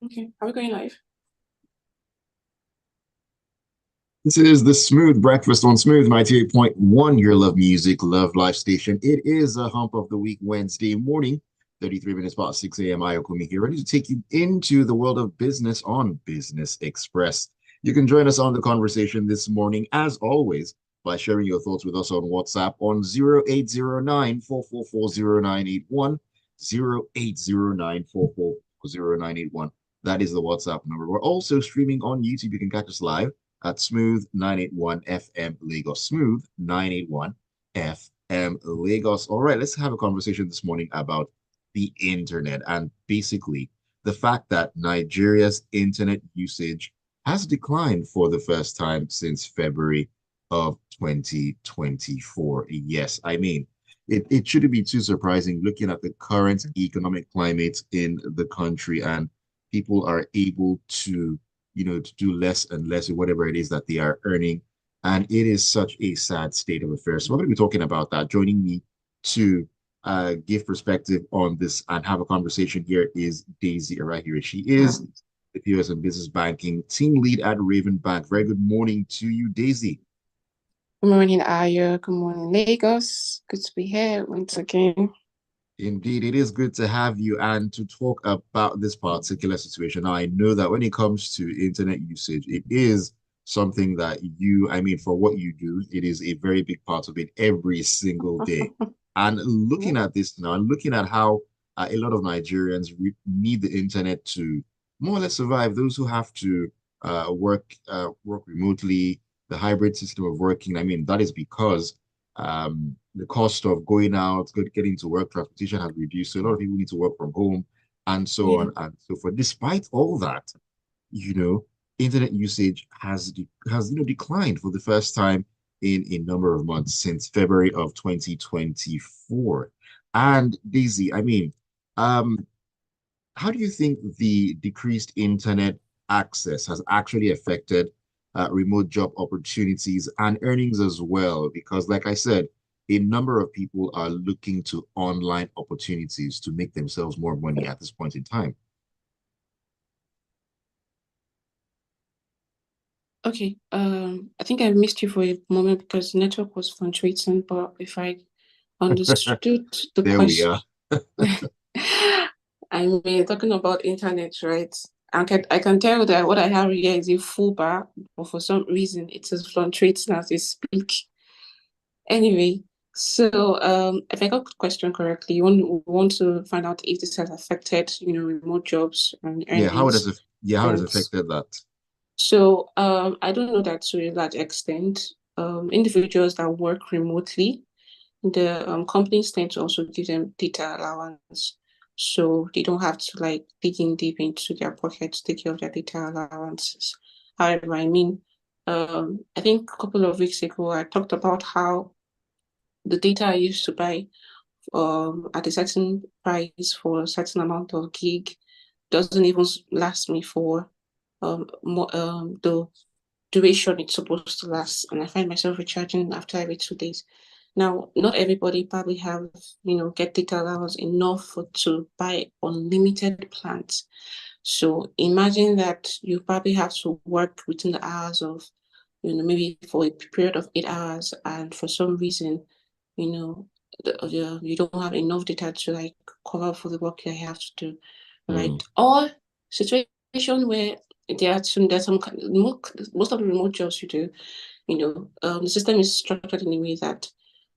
Okay, are we going live? This is the Smooth Breakfast on Smooth 98.1, your love music, love life station. It is a hump of the week Wednesday morning, 33 minutes past 6 a.m. Ayokunmi here, ready to take you into the world of business on Business Express. You can join us on the conversation this morning, as always, by sharing your thoughts with us on WhatsApp on 0809 4440981, 0809 4440981. That is the WhatsApp number. We're also streaming on YouTube. You can catch us live at Smooth 981 FM Lagos. Smooth 981 FM Lagos. All right, let's have a conversation this morning about the internet and basically the fact that Nigeria's internet usage has declined for the first time since February of 2024. Yes, I mean, it shouldn't be too surprising looking at the current economic climate in the country, and people are able to to do less and less of whatever it is that they are earning. And it is such a sad state of affairs. So we're going to be talking about that. Joining me to give perspective on this and have a conversation here is Daisy Erharhire. She is the POS and Business Banking Team Lead at Raven Bank. Very good morning to you, Daisy. Good morning, Ayo. Good morning, Lagos. Good to be here once again. Indeed, it is good to have you and to talk about this particular situation. Now, I know that when it comes to internet usage, it is something that I mean, for what you do, it is a very big part of it every single day. And looking at this now, and looking at how a lot of Nigerians need the internet to more or less survive, those who have to work remotely, the hybrid system of working, I mean, that is because the cost of going out, getting to work, transportation has reduced. So a lot of people need to work from home and so on and so forth. Despite all that, you know, internet usage has declined for the first time in a number of months since February of 2024. And Daisy, I mean, how do you think the decreased internet access has actually affected remote job opportunities and earnings as well? Because, like I said, a number of people are looking to online opportunities to make themselves more money at this point in time. Okay, I think I missed you for a moment because the network was fluctuating, but if I understood the There we question, are. I mean, talking about internet, right? I can tell that what I have here is a full bar, but for some reason it is fluctuating as we speak. Anyway, so if I got the question correctly, you want to find out if this has affected, remote jobs and Yeah, earnings. how does And it affected that? so I don't know that to a large extent. Individuals that work remotely, the companies tend to also give them data allowance. So they don't have to like dig in deep into their pocket to take care of their data allowances. However, I mean, I think a couple of weeks ago I talked about how the data I used to buy at a certain price for a certain amount of gig doesn't even last me for the duration it's supposed to last, and I find myself recharging after every 2 days. Now, not everybody probably have, get data allowance enough to buy unlimited plans. So imagine that you probably have to work within the hours of, maybe for a period of 8 hours, and for some reason, you know, you don't have enough data to like cover for the work you have to do, right? Mm, Or situation where there's some most of the remote jobs you do, the system is structured in a way that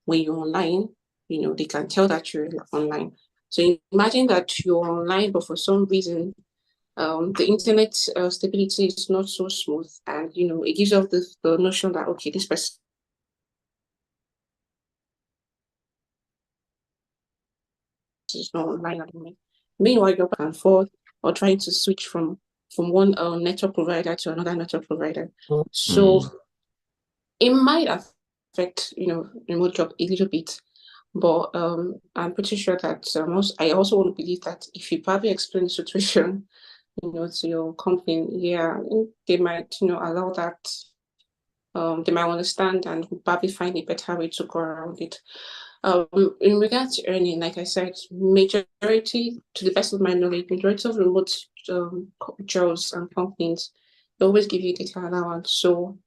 when you're online, they can tell that you're online. So imagine that you're online, but for some reason, the internet stability is not so smooth, and it gives off the notion that okay, this person is not online at the moment. Meanwhile, you're back and forth or trying to switch from one network provider to another network provider. So mm, it might affect remote job a little bit, but I'm pretty sure that I also want to believe that if you probably explain the situation, to your company, yeah, they might allow that. They might understand and probably find a better way to go around it. In regards to earning, like I said, majority, to the best of my knowledge, majority of remote jobs and companies, they always give you data allowance. So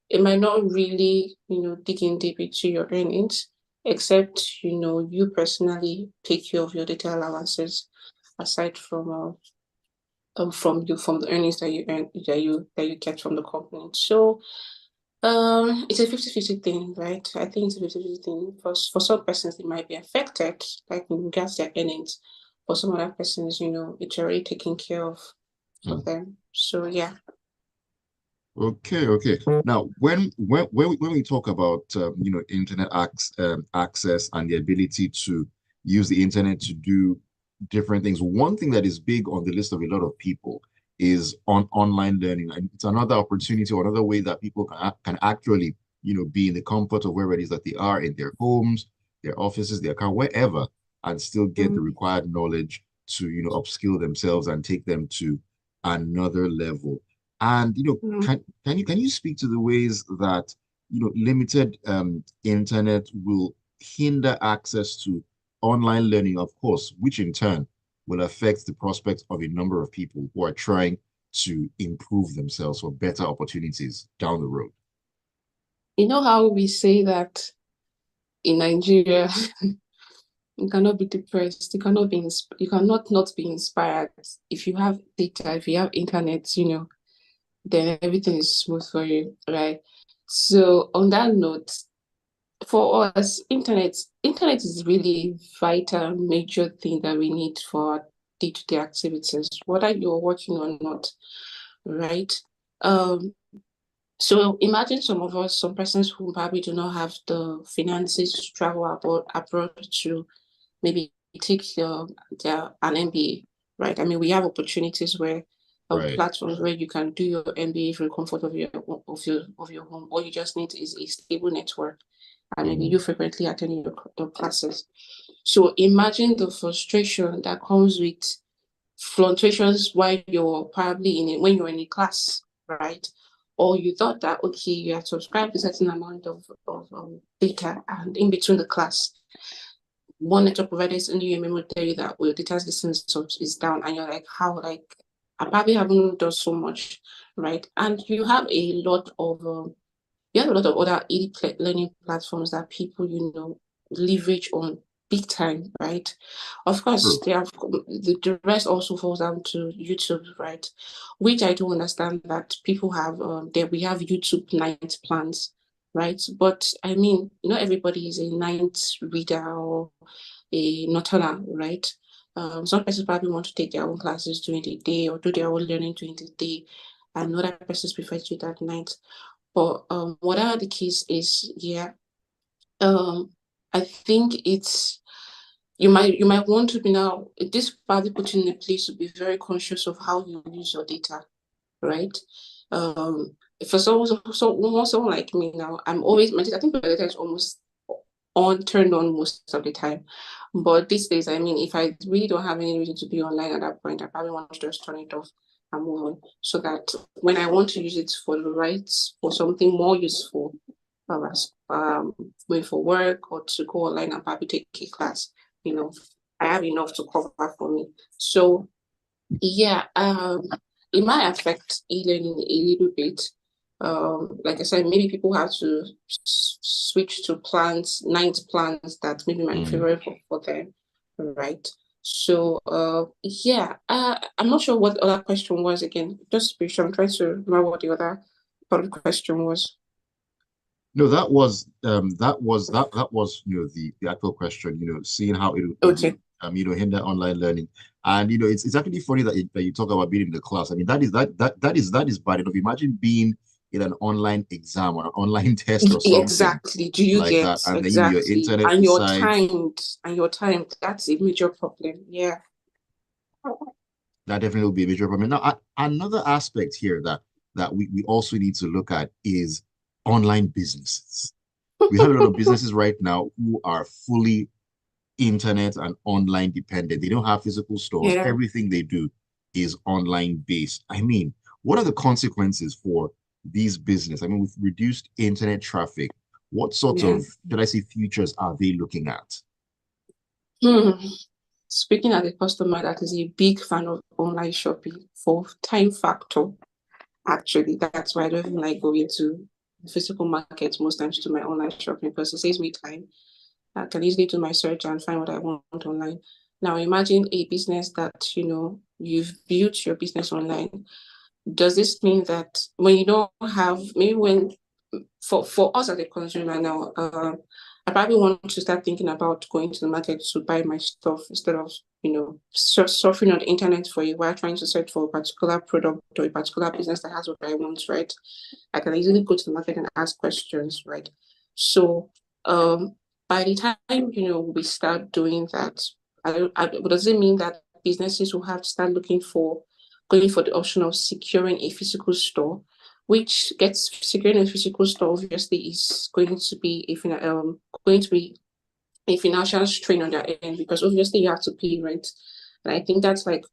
it might not really, dig in deep into your earnings, except, you personally take care of your data allowances aside from the earnings that you earn that you get from the company. So it's a 50-50 thing, right? I think it's a 50-50 thing. For some persons, they might be affected, like in regards to their earnings. For some other persons, it's already taken care of for them. So yeah. Okay. Now, when we talk about internet access and the ability to use the internet to do different things, one thing that is big on the list of a lot of people is on online learning, and it's another opportunity or another way that people can actually be in the comfort of wherever it is that they are in their homes, their offices, their car, wherever, and still get the Mm-hmm. required knowledge to upskill themselves and take them to another level. And can you speak to the ways that limited internet will hinder access to online learning, of course, which in turn will affect the prospects of a number of people who are trying to improve themselves for better opportunities down the road? You know how we say that in Nigeria, you cannot be depressed, you cannot not be inspired. If you have data, if you have internet, then everything is smooth for you, right? So on that note, for us, internet is really vital, major thing that we need for day-to-day activities, whether you're working or not, right? Um, so imagine some persons who probably do not have the finances to travel abroad to maybe take an MBA, right? I mean, we have opportunities where Right. platforms where you can do your MBA from the comfort of your home. All you just need is a stable network, and maybe you frequently attend your classes. So imagine the frustration that comes with fluctuations while you're probably when you're in a class, right? Or you thought that okay, you have subscribed a certain amount of data, and in between the class, one network provider is sending you a memo to tell you that your data distance is down, and you're like, how? Like, I probably haven't done so much, right? And you have a lot of other learning platforms that people, leverage on big time, right? Of course, True. they have the rest also falls down to YouTube, right? Which I do understand that people have there we have YouTube night plans, right? But I mean, not everybody is a night reader or a nocturnal, right? Some persons probably want to take their own classes during the day or do their own learning during the day, and other persons prefer to do that at night. But whatever the case is, yeah, um, I think it's you might want to be now this probably put you in a place to be very conscious of how you use your data, right? Um, for someone like me now, I think my data is almost turned on most of the time. But these days, I mean, if I really don't have any reason to be online at that point, I probably want to just turn it off and move on. So that when I want to use it for something more useful, um, going for work or to go online and probably take a class, you know, I have enough to cover for me. So yeah, it might affect e-learning a little bit. Like I said, maybe people have to switch to night plans that maybe might be favorable for them, right? So, yeah, I'm not sure what the other question was again. Just be sure I'm trying to remember what the other part of the question was. No, that was the actual question, seeing how it Okay. would hinder online learning. And it's actually funny that you talk about being in the class. I mean, that is bad enough. Imagine being in an online exam or an online test or something Exactly. Do you like get that, and then your exactly? internet And decides. your time, that's a major problem. Yeah. That definitely will be a major problem. Now, another aspect here that we also need to look at is online businesses. We have a lot of businesses right now who are fully internet and online dependent. They don't have physical stores. Yeah. Everything they do is online based. I mean, what are the consequences for these business? I mean, with reduced internet traffic, what sorts Yeah. of, should I say, futures are they looking at? Hmm. speaking as a customer that is a big fan of online shopping for time factor, actually, that's why I don't even like going to physical markets most times to my online shopping because it saves me time. I can easily do my search and find what I want online. Now imagine a business that you've built your business online. Does this mean that when you don't have maybe when for us as a consumer now, I probably want to start thinking about going to the market to buy my stuff instead of surfing on the internet for a while trying to search for a particular product or a particular business that has what I want, right? I can easily go to the market and ask questions, right? So by the time we start doing that, does it mean that businesses will have to start going for the option of securing a physical store, which gets securing a physical store obviously is going to be a financial strain on their end because obviously you have to pay rent. And I think that's like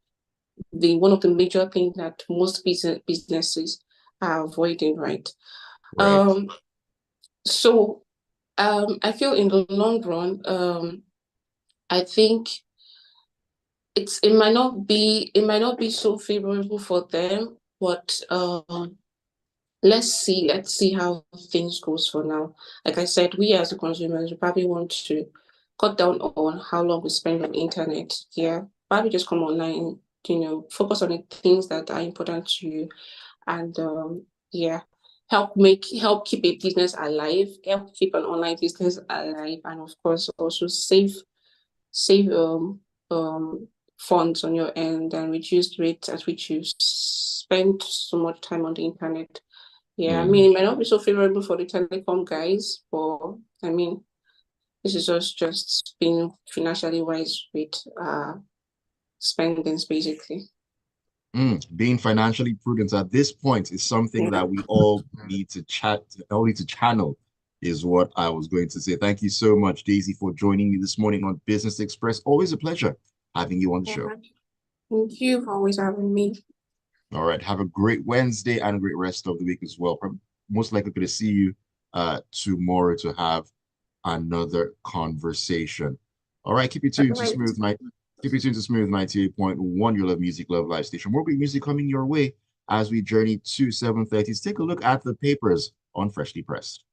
the one of the major things that most businesses are avoiding, right? Right. Um, so I feel in the long run, I think it might not be so favorable for them, but let's see how things goes for now. Like I said, we as a consumers, we probably want to cut down on how long we spend on the internet. Yeah, probably just come online, focus on the things that are important to you, and yeah, help keep a business alive, help keep an online business alive, and of course also save funds on your end and reduce the rate at which you spend so much time on the internet. Yeah, I Mm. mean, it might not be so favorable for the telecom guys, but I mean, this is just being financially wise with spendings, basically. Being financially prudent at this point is something Yeah. that we all need to all need to channel, is what I was going to say. Thank you so much, Daisy, for joining me this morning on Business Express. Always a pleasure having you on the show. Thank you for always having me. All right. Have a great Wednesday and a great rest of the week as well. I'm most likely going to see you tomorrow to have another conversation. All right. All right. Keep it tuned to Smooth 98.1, your love music, love live station. More great music coming your way as we journey to 7:30. Let's take a look at the papers on Freshly Pressed.